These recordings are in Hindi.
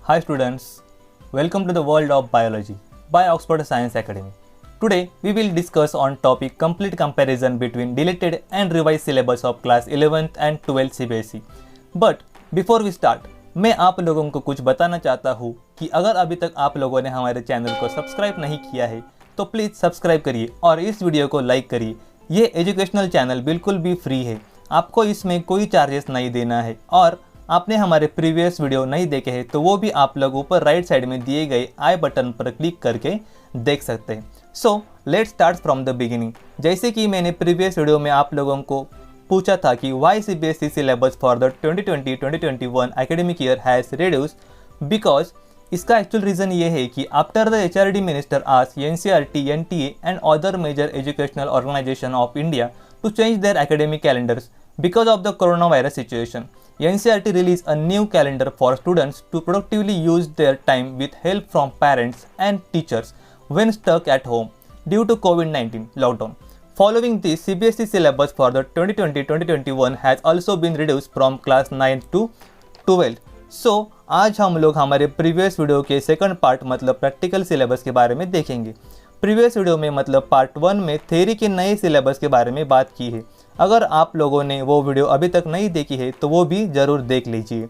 Hi students, welcome to the world of biology by Oxford Science Academy. Today we will discuss on topic complete comparison between deleted and revised syllabus of class 11th and 12th CBSE. But before we start, मैं आप लोगों को कुछ बताना चाहता हूँ कि अगर अभी तक आप लोगों ने हमारे चैनल को सब्सक्राइब नहीं किया है तो प्लीज़ सब्सक्राइब करिए और इस वीडियो को लाइक करिए। ये एजुकेशनल चैनल बिल्कुल भी फ्री है, आपको इसमें कोई चार्जेस नहीं देना है और आपने हमारे प्रीवियस वीडियो नहीं देखे हैं तो वो भी आप लोग ऊपर राइट साइड में दिए गए आई बटन पर क्लिक करके देख सकते हैं। So let's start from the beginning. जैसे कि मैंने प्रीवियस वीडियो में आप लोगों को पूछा था कि why CBSE syllabus for the 2020-2021 academic year has reduced, because इसका एक्चुअल रीज़न ये है कि after the HRD minister asked NCERT, NTA and other major educational organisation of India to change their academic calendars because of the corona virus situation. NCERT released a new calendar for students to productively use their time with help from parents and teachers when stuck at home due to COVID-19 lockdown. Following this, CBSE syllabus for the 2020-2021 has also been reduced from class 9 to 12th. So, आज हम लोग हमारे प्रीवियस वीडियो के सेकंड पार्ट मतलब प्रैक्टिकल सिलेबस के बारे में देखेंगे। प्रीवियस वीडियो में मतलब पार्ट 1 में थ्योरी के नए सिलेबस के बारे में बात की है। अगर आप लोगों ने वो वीडियो अभी तक नहीं देखी है तो वो भी ज़रूर देख लीजिए।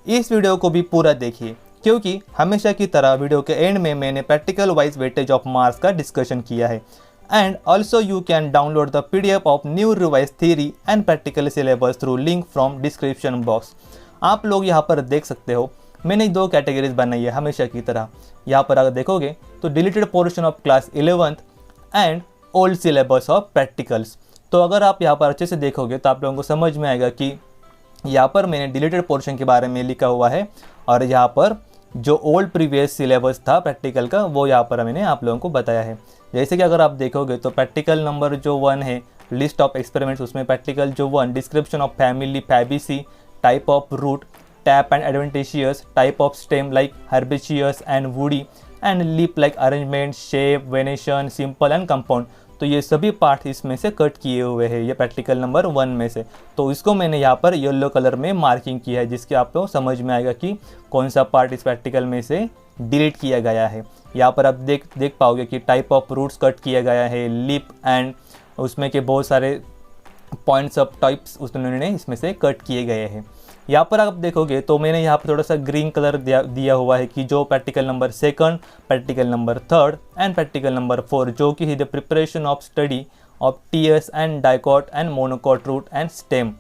इस वीडियो को भी पूरा देखिए क्योंकि हमेशा की तरह वीडियो के एंड में मैंने practical wise weightage of marks का डिस्कशन किया है। And also you can download the PDF of new revise theory and practical syllabus through link from description box. आप लोग यहाँ पर देख सकते हो मैंने 2 कैटेगरीज बनाई है हमेशा की तरह। यहाँ पर अगर देखोगे तो deleted portion of class 11th and old syllabus of practicals. तो अगर आप यहाँ पर अच्छे से देखोगे तो आप लोगों को समझ में आएगा कि यहाँ पर मैंने डिलीटेड पोर्शन के बारे में लिखा हुआ है और यहाँ पर जो ओल्ड प्रीवियस सिलेबस था प्रैक्टिकल का वो यहाँ पर मैंने आप लोगों को बताया है। जैसे कि अगर आप देखोगे तो प्रैक्टिकल नंबर जो 1 है लिस्ट ऑफ एक्सपेरिमेंट्स, उसमें प्रैक्टिकल जो 1 description of family fabaceae, type of root, tap and adventitious, type of stem like herbaceous and woody and leaf like arrangement, shape, venation, simple and compound. तो ये सभी पार्ट इसमें से कट किए हुए हैं ये प्रैक्टिकल नंबर 1 में से। तो इसको मैंने यहाँ पर येलो कलर में मार्किंग किया है जिसके आप लोग समझ में आएगा कि कौन सा पार्ट इस प्रैक्टिकल में से डिलीट किया गया है। यहाँ पर आप देख पाओगे कि टाइप ऑफ रूट्स कट किया गया है, लिप एंड उसमें के बहुत सारे पॉइंट्स ऑफ टाइप्स उन्होंने इसमें से कट किए गए हैं। यहाँ पर आप देखोगे तो मैंने यहाँ पर थोड़ा सा ग्रीन कलर दिया हुआ है कि जो practical number 2, practical number 3 and practical number 4 जो कि है the preparation of study of TS and dicot and monocot root and stem,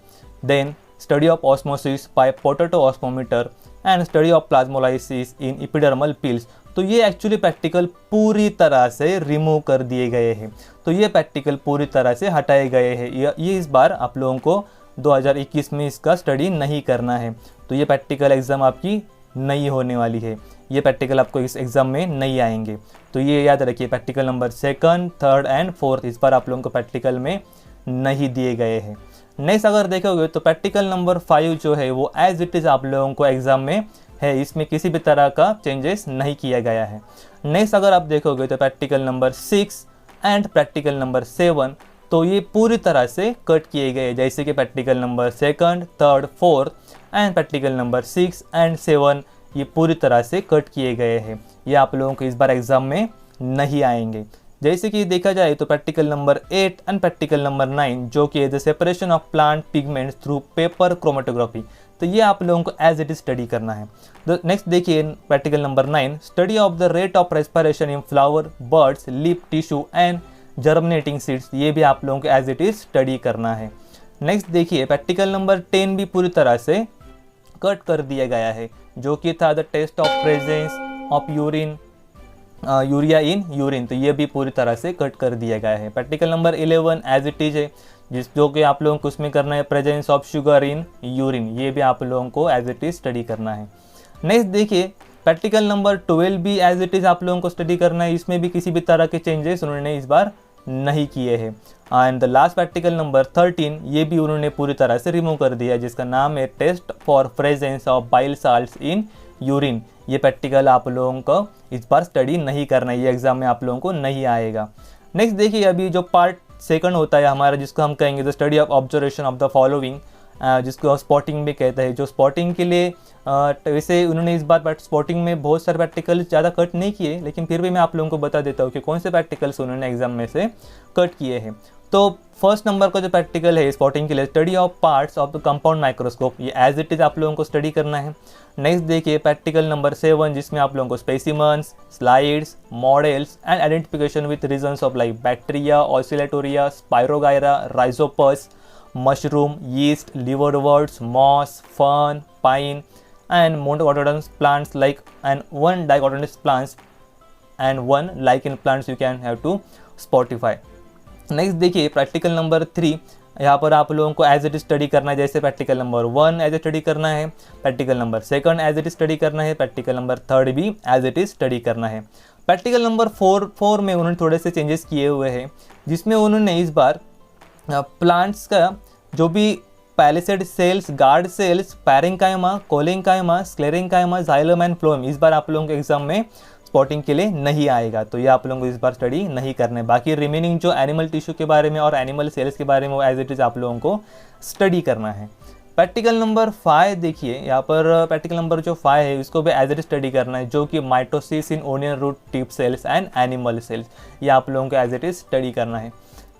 then study of osmosis by potato osmometer and study of plasmolysis in epidermal peels. तो ये एक्चुअली प्रैक्टिकल पूरी तरह से रिमूव कर दिए गए हैं। तो ये प्रैक्टिकल पूरी तरह से हटाए गए हैं। ये इस बार आप लोगों को 2021 में इसका स्टडी नहीं करना है। तो ये प्रैक्टिकल एग्ज़ाम आपकी नहीं होने वाली है, ये प्रैक्टिकल आपको इस एग्ज़ाम में नहीं आएंगे। तो ये याद रखिए प्रैक्टिकल नंबर 2, 3 एंड 4 इस बार आप लोगों को प्रैक्टिकल में नहीं दिए गए हैं। नेक्स्ट अगर देखोगे तो प्रैक्टिकल नंबर 5 जो है वो एज इट इज़ आप लोगों को एग्ज़ाम में है, इसमें किसी भी तरह का चेंजेस नहीं किया गया है। नेक्स्ट अगर आप देखोगे तो practical number 6 and practical number 7 तो ये पूरी तरह से कट किए गए, जैसे कि practical number 2, 3, 4 and practical number 6 and 7 ये पूरी तरह से कट किए गए हैं। ये आप लोगों को इस बार एग्ज़ाम में नहीं आएंगे। जैसे कि देखा जाए तो practical number 8 and practical number 9 जो कि the separation of plant pigments through paper chromatography, तो ये आप लोगों को एज इट इज स्टडी करना है। नेक्स्ट देखिए practical number 9 study of the rate of respiration in flower, birds, lip tissue and germinating seeds, ये भी आप लोगों को एज इट इज स्टडी करना है। नेक्स्ट देखिए प्रैक्टिकल नंबर 10 भी पूरी तरह से कट कर दिया गया है जो कि था the test of presence of urea in urine, तो ये भी पूरी तरह से कट कर दिया गया है। Practical number 11 as it is है जो कि आप लोगों को उसमें करना है presence of sugar in urine, ये भी आप लोगों को एज इट इज स्टडी करना है। नेक्स्ट देखिए प्रैक्टिकल नंबर 12 भी एज इट इज़ आप लोगों को स्टडी करना है, इसमें भी किसी भी तरह के चेंजेस उन्होंने इस बार नहीं किए हैं। And the last practical number 13 ये भी उन्होंने पूरी तरह से रिमूव कर दिया जिसका नाम है test for presence of bile salts in urine. ये प्रैक्टिकल आप लोगों को इस बार स्टडी नहीं करना है, ये एग्जाम में आप लोगों को नहीं आएगा। नेक्स्ट देखिए अभी जो पार्ट 2 होता है हमारा जिसको हम कहेंगे the study of observation of the following जिसको स्पॉटिंग भी कहते हैं। जो स्पॉटिंग के लिए वैसे उन्होंने इस बार स्पॉटिंग में बहुत सारे प्रैक्टिकल ज़्यादा कट नहीं किए, लेकिन फिर भी मैं आप लोगों को बता देता हूँ कि कौन से प्रैक्टिकल्स उन्होंने एग्जाम में से कट किए हैं। तो फर्स्ट नंबर का जो प्रैक्टिकल है स्पॉटिंग के लिए, study of parts of the compound microscope, ये एज इट इज़ आप लोगों को स्टडी करना है। नेक्स्ट देखिए प्रैक्टिकल नंबर 7, जिसमें आप लोगों को specimens, slides, models and identification with reasons of like bacteria, oscillatoria, spirogyra, rhizopus, mushroom, yeast, liverworts, moss, fern, pine, and monocotyledonous plants like and one dicotyledonous plants and one lichen plants you can have to spotify। Next देखिए प्रैक्टिकल नंबर 3, यहाँ पर आप लोगों को एज इट स्टडी करना है। जैसे practical number 1 as a study करना है, practical number 2 as it study करना है, प्रैक्टिकल नंबर 3 भी एज इट इज स्टडी करना है। प्रैक्टिकल नंबर 4 में उन्होंने थोड़े से चेंजेस किए हुए हैं, जिसमें उन्होंने इस बार प्लांट्स का जो भी palisade cells, guard cells, parenchyma, collenchyma, sclerenchyma, xylem and phloem इस बार आप लोगों के एग्जाम में स्पॉटिंग के लिए नहीं आएगा, तो ये आप लोगों को इस बार स्टडी नहीं करना है। बाकी रिमेनिंग जो एनिमल टिश्यू के बारे में और एनिमल सेल्स के बारे में वो एज इट इज़ आप लोगों को स्टडी करना है। प्रैक्टिकल नंबर 5 देखिए, यहाँ पर प्रैक्टिकल नंबर जो 5 है इसको भी एज इट स्टडी करना है, जो कि mitosis in onion root tip cells and animal cells, ये आप लोगों को एज इट इज स्टडी करना है।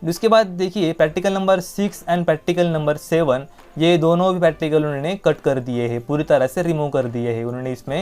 उसके बाद देखिए practical number 6 and practical number 7, ये दोनों भी प्रैक्टिकल उन्होंने कट कर दिए हैं, पूरी तरह से रिमूव कर दिए हैं। उन्होंने इसमें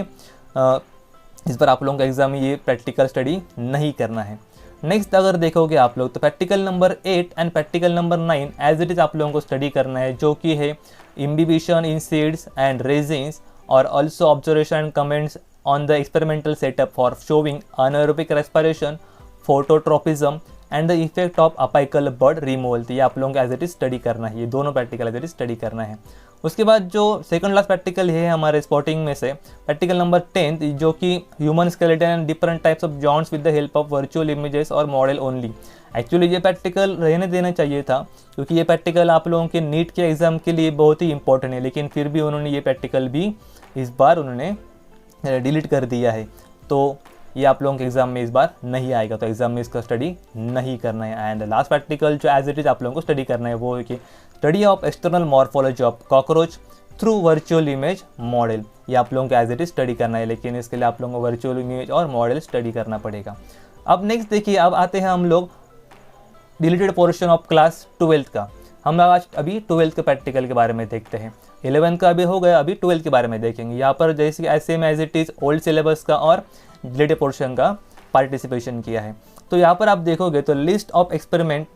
इस पर आप लोगों का एग्जाम में ये प्रैक्टिकल स्टडी नहीं करना है। नेक्स्ट अगर देखोगे आप लोग तो practical number 8 and practical number 9 as it is आप लोगों को स्टडी करना है, जो कि है imbibition in seeds and raisins और also observation and comments on the experimental setup for showing anaerobic respiration, phototropism and the effect of apical bud removal. तो ये आप लोगों को एज इट इज स्टडी करना है, ये दोनों practical as it is study करना है। उसके बाद जो सेकंड लास्ट प्रैक्टिकल है हमारे स्पॉटिंग में से, प्रैक्टिकल नंबर 10 जो कि human skeleton and different types of joints with the help of virtual images और मॉडल ओनली। एक्चुअली ये प्रैक्टिकल रहने देना चाहिए था, क्योंकि ये प्रैक्टिकल आप लोगों के नीट के एग्जाम के लिए बहुत ही इंपॉर्टेंट है, लेकिन फिर भी उन्होंने ये प्रैक्टिकल भी इस बार उन्होंने डिलीट कर दिया है, तो ये आप लोगों के एग्जाम में इस बार नहीं आएगा, तो एग्जाम में इसका स्टडी नहीं करना है। एंड लास्ट प्रैक्टिकल जो एज इट इज आप लोगों को स्टडी करना है वो है कि study of external morphology of cockroach through virtual image model, ये आप लोगों को एज इट इज स्टडी करना है, लेकिन इसके लिए आप लोगों को वर्चुअल इमेज और मॉडल स्टडी करना पड़ेगा। अब नेक्स्ट देखिए, अब आते हैं हम लोग डिलीटेड पोर्शन ऑफ क्लास 12 का। हम लोग आज अभी 12th के प्रैक्टिकल के बारे में देखते हैं। 11th का अभी हो गया, अभी 12th के बारे में देखेंगे। यहाँ पर जैसे as it is old syllabus का और डिलीटेड पोर्शन का पार्टिसिपेशन किया है। तो यहाँ पर आप देखोगे तो लिस्ट ऑफ एक्सपेरिमेंट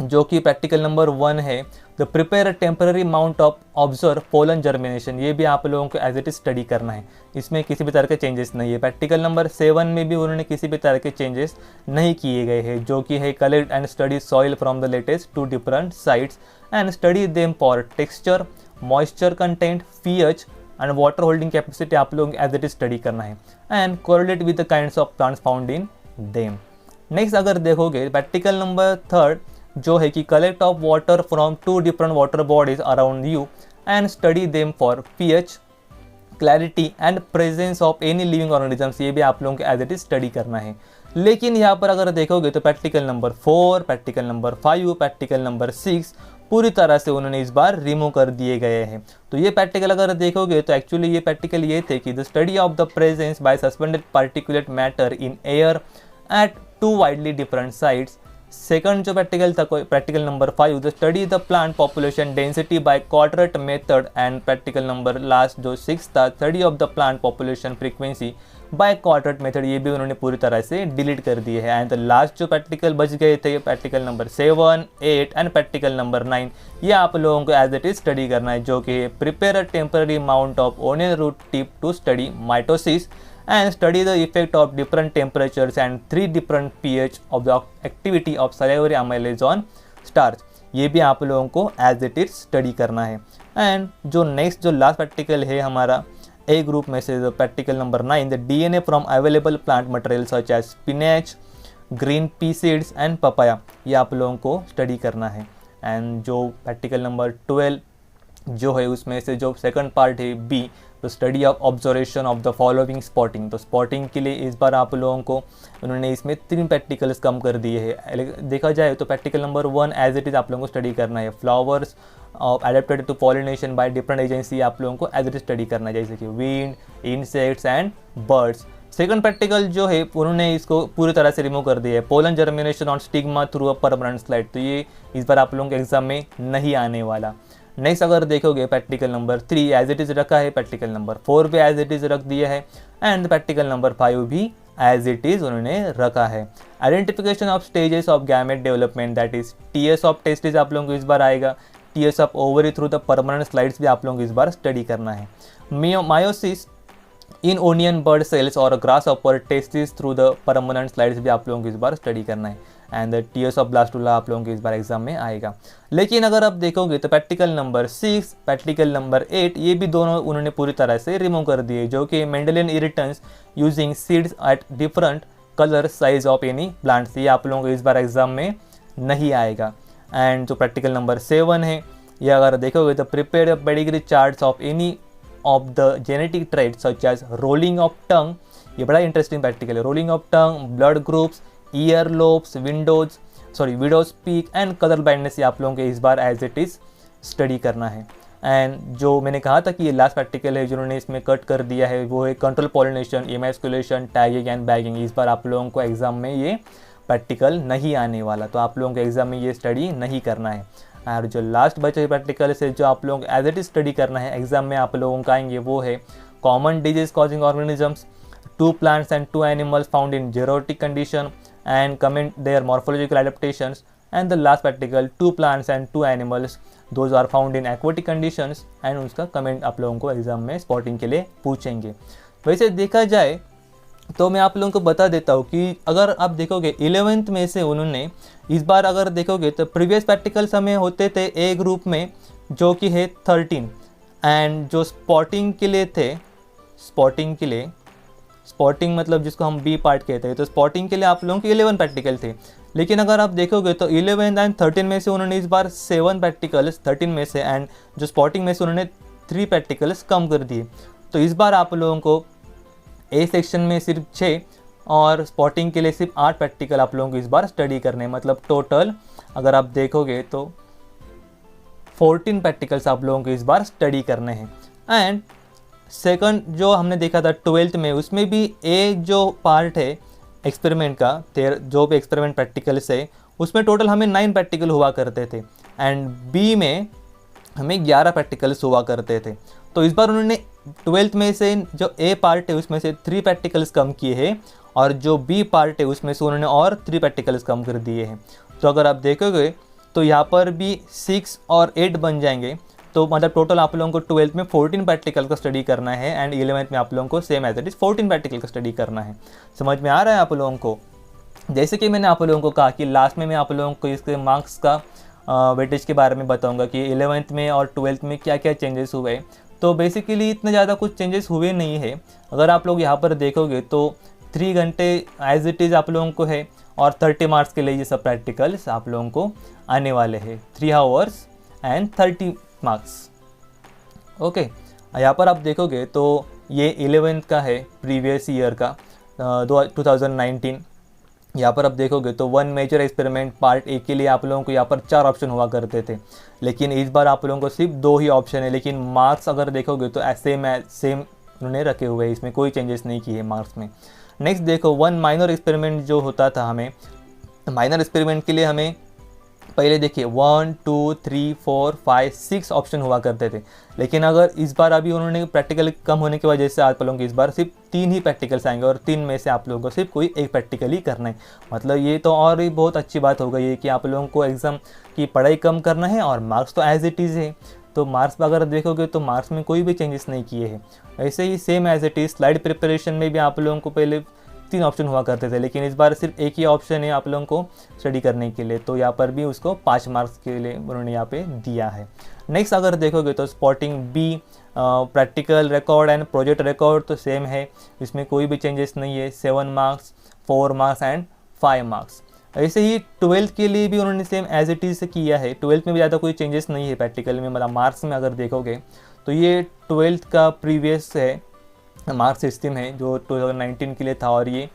जो कि प्रैक्टिकल नंबर 1 है, the prepare temporary mount of observe pollen germination, ये भी आप लोगों को एज इट इज स्टडी करना है, इसमें किसी भी तरह के चेंजेस नहीं है। प्रैक्टिकल नंबर 7 में भी उन्होंने किसी भी तरह के चेंजेस नहीं किए गए हैं, जो कि है collect and study soil from the latest 2 different sites and study them for texture, moisture content, pH and water holding capacity आप लोगों को एज इट इज स्टडी करना है and correlate with the kinds of plants found in them. Next अगर देखोगे प्रैक्टिकल नंबर 3 जो है कि collect of water from 2 different water bodies around you and study them for pH, clarity and presence of any living organisms, ये भी आप लोगों को एज इट इज स्टडी करना है। लेकिन यहाँ पर अगर देखोगे तो practical number 4, practical number 5, practical number 6 पूरी तरह से उन्होंने इस बार रिमूव कर दिए गए हैं। तो ये प्रैक्टिकल अगर देखोगे तो एक्चुअली ये प्रैक्टिकल ये थे कि the study of the presence by suspended particulate matter in air at 2 widely different sites. Second जो प्रैक्टिकल था practical number 5 the study the plant population density by quadrat method and practical number last जो 6 था study of the plant population frequency by quadrat method, ये भी उन्होंने पूरी तरह से डिलीट कर दिए हैं। एंड द लास्ट जो प्रैक्टिकल बच गए थे practical number 7, 8 and practical number 9, ये आप लोगों को एज इट इज स्टडी करना है, जो कि prepare a temporary mount of onion root tip to study mitosis and study the effect of different temperatures and 3 different pH of the activity of salivary amylase on starch, ये भी आप लोगों को एज इट इज स्टडी करना है। एंड जो नेक्स्ट जो लास्ट प्रैक्टिकल है हमारा ए ग्रुप में से practical number 9 the DNA from available plant material such as spinach, green pea seeds and papaya, ये आप लोगों को स्टडी करना है। एंड जो प्रैक्टिकल नंबर 12 जो है उसमें से जो सेकंड पार्ट है बी, तो study of observation of the following spotting, तो स्पॉटिंग के लिए इस बार आप लोगों को उन्होंने इसमें 3 प्रैक्टिकल्स कम कर दिए हैं। देखा जाए तो practical number 1 as it is आप लोगों को स्टडी करना है, flowers adapted to pollination by different agency आप लोगों को एज इट इज स्टडी करना है, जैसे कि wind, insects and birds. Second practical जो है उन्होंने इसको पूरी तरह से रिमूव कर दिया है, pollen germination on stigma through a permanent slide, तो ये इस बार आप लोगों के एग्जाम में नहीं आने वाला। नेक्स्ट अगर देखोगे practical number 3 as it is रखा है, प्रैक्टिकल नंबर 4 भी एज इट इज़ रख दिया है, एंड प्रैक्टिकल नंबर 5 भी एज इट इज़ उन्होंने रखा है। Identification of stages of gamete development, that is TS of testis आप लोगों को इस बार आएगा, TS of ovary through the permanent slides भी आप लोगों को इस बार स्टडी करना है। Meiosis in onion bud cells और grasshopper testis through the permanent slides भी आप लोगों को इस बार स्टडी करना है, and the TS of blastula आप लोगों को इस बार एग्जाम में आएगा। लेकिन अगर आप देखोगे तो प्रैक्टिकल नंबर 6, प्रैक्टिकल नंबर 8 ये भी दोनों उन्होंने पूरी तरह से रिमूव कर दिए, जो कि Mendelian irritants using seeds at different colour size of any plants, ये आप लोगों को इस बार एग्जाम में नहीं आएगा। एंड जो प्रैक्टिकल नंबर 7 है, ये अगर देखोगे तो prepare pedigree charts of any of the genetic traits such as rolling of tongue, ये बड़ा इंटरेस्टिंग प्रैक्टिकल है, rolling of tongue, blood groups, ear lobes, widow's peak and colour blindness, ये आप लोगों के इस बार एज इट इज़ स्टडी करना है। एंड जो मैंने कहा था कि ये लास्ट प्रैक्टिकल है जिन्होंने इसमें कट कर दिया है, वो है control pollination, emasculation, tagging and bagging, इस बार आप लोगों को एग्जाम में ये प्रैक्टिकल नहीं आने वाला, तो आप लोगों को एग्जाम में ये स्टडी नहीं करना है। और जो लास्ट बचे प्रैक्टिकल से जो आप लोगों को एज इट इज स्टडी करना है एग्जाम में आप लोगों को आएंगे, वो है common disease causing organisms, 2 plants and 2 animals found in zootic condition and comment their morphological adaptations, and the last practical 2 plants and 2 animals those are found in aquatic conditions, and उसका कमेंट आप लोगों को एग्जाम में स्पॉटिंग के लिए पूछेंगे। वैसे देखा जाए तो मैं आप लोगों को बता देता हूँ कि अगर आप देखोगे 11th में से उन्होंने इस बार अगर देखोगे तो प्रीवियस प्रैक्टिकल्स हमें होते थे ए ग्रुप में जो कि है 13, एंड जो स्पॉटिंग के लिए थे, स्पॉटिंग मतलब जिसको हम बी पार्ट कहते हैं, तो स्पॉटिंग के लिए आप लोगों के 11 प्रैक्टिकल थे। लेकिन अगर आप देखोगे तो 11 एंड 13 में से उन्होंने इस बार 7 प्रैक्टिकल्स 13 में से, एंड जो स्पॉटिंग में से उन्होंने 3 प्रैक्टिकल्स कम कर दिए, तो इस बार आप लोगों को ए सेक्शन में सिर्फ 6 और स्पॉटिंग के लिए सिर्फ 8 प्रैक्टिकल आप लोगों को इस बार स्टडी करने हैं, मतलब टोटल अगर आप देखोगे तो 14 प्रैक्टिकल्स आप लोगों को इस बार स्टडी करने हैं। एंड सेकंड जो हमने देखा था 12th में, उसमें भी एक जो पार्ट है एक्सपेरिमेंट का, जो भी एक्सपेरिमेंट प्रैक्टिकल्स है उसमें टोटल हमें 9 प्रैक्टिकल हुआ करते थे, एंड बी में हमें 11 प्रैक्टिकल्स हुआ करते थे। तो इस बार उन्होंने 12th में से जो ए पार्ट है उसमें से 3 प्रैक्टिकल्स कम किए हैं, और जो बी पार्ट है उसमें से उन्होंने और 3 प्रैक्टिकल्स कम कर दिए हैं। तो अगर आप देखोगे तो यहाँ पर भी 6 और 8 बन जाएंगे, तो मतलब टोटल आप लोगों को 12th में 14 प्रैक्टिकल का स्टडी करना है, एंड 11th में आप लोगों को same as it is 14 practical का स्टडी करना है। समझ में आ रहा है आप लोगों को? जैसे कि मैंने आप लोगों को कहा कि लास्ट में मैं आप लोगों को इसके मार्क्स का वेटेज के बारे में बताऊंगा कि 11th में और 12th में क्या क्या चेंजेस हुए। तो बेसिकली इतने ज़्यादा कुछ चेंजेस हुए नहीं है। अगर आप लोग यहाँ पर देखोगे तो 3 घंटे एज इट इज़ आप लोगों को है, और 30 मार्क्स के लिए ये सब प्रैक्टिकल्स आप लोगों को आने वाले हैं, 3 hours एंड 30 मार्क्स। ओके, यहाँ पर आप देखोगे तो ये 11th का है, प्रीवियस ईयर का 2019। यहाँ पर आप देखोगे तो 1 मेजर एक्सपेरिमेंट पार्ट ए के लिए आप लोगों को यहाँ पर 4 ऑप्शन हुआ करते थे, लेकिन इस बार आप लोगों को सिर्फ 2 ही ऑप्शन है। लेकिन मार्क्स अगर देखोगे तो सेम उन्होंने रखे हुए हैं, इसमें कोई चेंजेस नहीं किए मार्क्स में। नेक्स्ट देखो 1 माइनर एक्सपेरिमेंट जो होता था, हमें माइनर एक्सपेरिमेंट के लिए हमें पहले देखिए 1 2 3 4 5 6 ऑप्शन हुआ करते थे, लेकिन अगर इस बार अभी उन्होंने प्रैक्टिकल कम होने की वजह से आप लोगों को इस बार सिर्फ 3 ही प्रैक्टिकल्स आएंगे, और 3 में से आप लोगों को सिर्फ कोई एक प्रैक्टिकल ही करना है। मतलब ये तो और भी बहुत अच्छी बात हो गई है कि आप लोगों को एग्ज़ाम की पढ़ाई कम करना है, और मार्क्स तो एज इट इज़ है। तो मार्क्स पर अगर देखोगे तो मार्क्स में कोई भी चेंजेस नहीं किए हैं, ऐसे ही same as it is. Slide preparation में भी आप लोगों को पहले 3 ऑप्शन हुआ करते थे, लेकिन इस बार सिर्फ एक ही ऑप्शन है आप लोगों को स्टडी करने के लिए, तो यहाँ पर भी उसको 5 मार्क्स के लिए उन्होंने यहाँ पे दिया है। नेक्स्ट अगर देखोगे तो spotting B, practical record and project record तो सेम है, इसमें कोई भी चेंजेस नहीं है, 7 मार्क्स 4 मार्क्स एंड 5 मार्क्स। ऐसे ही 12th के लिए भी उन्होंने सेम एज इट इज़ किया है। 12th में भी ज़्यादा कोई चेंजेस नहीं है प्रैक्टिकल में, मतलब मार्क्स में अगर देखोगे तो ये 12th का प्रीवियस है मार्क्स सिस्टम है जो 2019 के लिए था और ये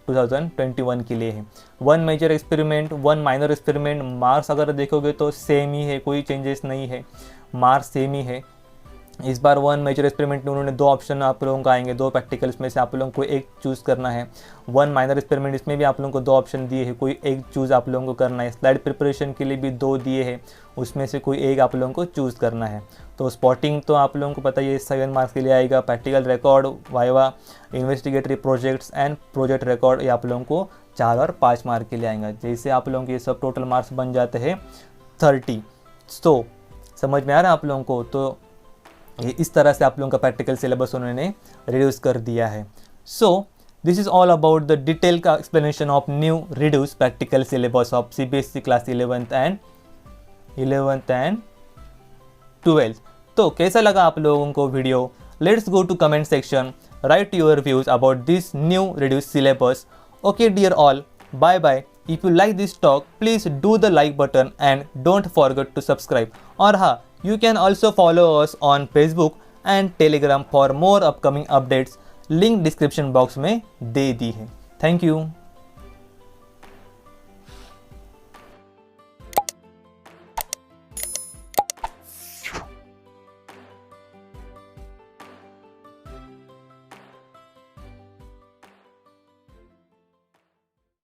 2021 के लिए है। 1 major experiment 1 minor experiment, marks अगर देखोगे तो सेम ही है, कोई चेंजेस नहीं है, मार्क्स सेम ही है। इस बार 1 मेजर एक्सपेरिमेंट में उन्होंने 2 ऑप्शन आप लोगों को आएंगे, 2 प्रैक्टिकल्स में से आप लोगों को एक चूज़ करना है। 1 माइनर एक्सपेरिमेंट इसमें भी आप लोगों को 2 ऑप्शन दिए हैं, कोई एक चूज़ आप लोगों को करना है। स्लाइड प्रिपरेशन के लिए भी 2 दिए हैं, उसमें से कोई एक आप लोगों को चूज़ करना है। तो स्पॉटिंग तो आप लोगों को पता ही है 7 मार्क्स के लिए आएगा। Practical record, viva, investigatory projects and project record ये आप लोगों को 4 और 5 मार्क के लिए आएगा। जैसे आप लोगों के ये सब टोटल मार्क्स बन जाते हैं 30। तो समझ में आ रहा है आप लोगों को? तो ये इस तरह से आप लोगों का प्रैक्टिकल सिलेबस उन्होंने रिड्यूस कर दिया है। So this is all about the detail का explanation of new reduce practical syllabus of CBSE class 11th and 12th। तो कैसा लगा आप लोगों को video? Let's go to comment section, right your views about this new reduce syllabus. Okay dear all, bye bye. If you like this talk, please do the like button and don't forget to subscribe. और हाँ, you can also follow us on Facebook and Telegram for more upcoming updates. Link description box में दे दी है। Thank you.